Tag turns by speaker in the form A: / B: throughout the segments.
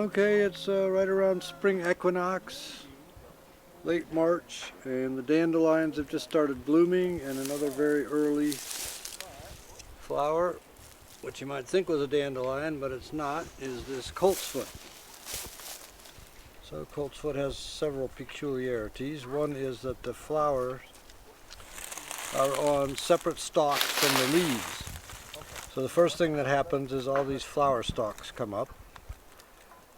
A: Okay, it's right around spring equinox, late March, and the dandelions have just started blooming, and another very early flower, which you might think was a dandelion, but it's not, is this coltsfoot. So coltsfoot has several peculiarities. One is that the flowers are on separate stalks from the leaves. So the first thing that happens is all these flower stalks come up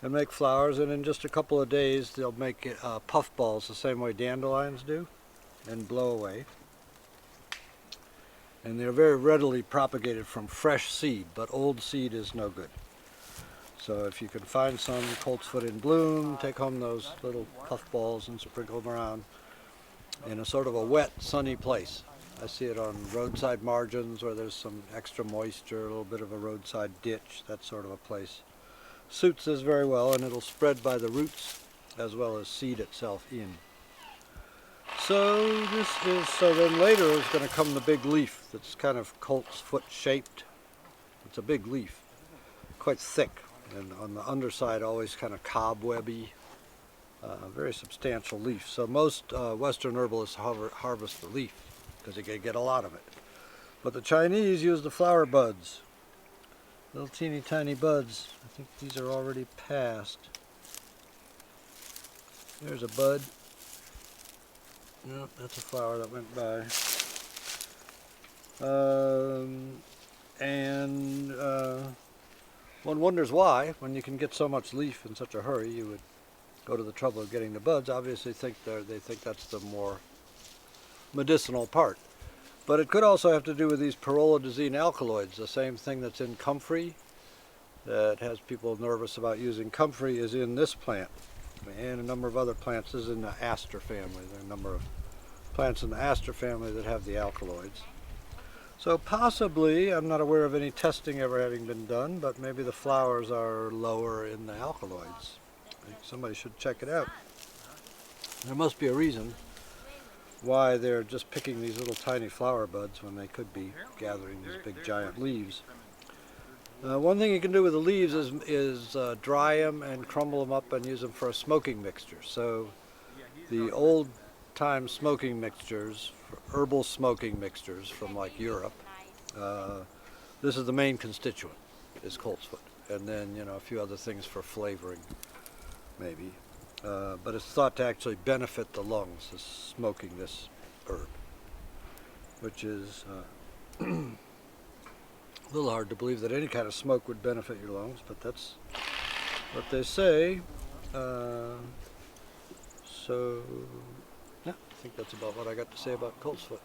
A: and make flowers, and in just a couple of days they'll make puff balls the same way dandelions do and blow away. And they're very readily propagated from fresh seed, but old seed is no good. So if you can find some coltsfoot in bloom, take home those little puff balls and sprinkle them around in a sort of a wet, sunny place. I see it on roadside margins where there's some extra moisture, a little bit of a roadside ditch, that sort of a place. Suits this very well, and it'll spread by the roots as well as seed itself in. So then later is going to come the big leaf that's kind of coltsfoot shaped. It's a big leaf, quite thick, and on the underside always kind of cobwebby, very substantial leaf. So most Western herbalists harvest the leaf because they can get a lot of it. But the Chinese use the flower buds, little teeny tiny buds. I think these are already past. There's a bud. No, that's a flower that went by. One wonders why, when you can get so much leaf in such a hurry, you would go to the trouble of getting the buds. Obviously they think that's the more medicinal part. But it could also have to do with these pyrrolidazine alkaloids, the same thing that's in comfrey that has people nervous about using. Comfrey is in this plant, and a number of other plants. This is in the aster family. There are a number of plants in the aster family that have the alkaloids. So possibly, I'm not aware of any testing ever having been done, but maybe the flowers are lower in the alkaloids. I think somebody should check it out. There must be a reason why they're just picking these little tiny flower buds when they could be gathering these big giant leaves. One thing you can do with the leaves is dry them and crumble them up and use them for a smoking mixture. So the old time smoking mixtures, herbal smoking mixtures from like Europe, this is the main constituent, is coltsfoot, and then a few other things for flavoring maybe. But it's thought to actually benefit the lungs, is smoking this herb, which is a little hard to believe that any kind of smoke would benefit your lungs, but that's what they say. So, yeah, I think that's about what I got to say about coltsfoot.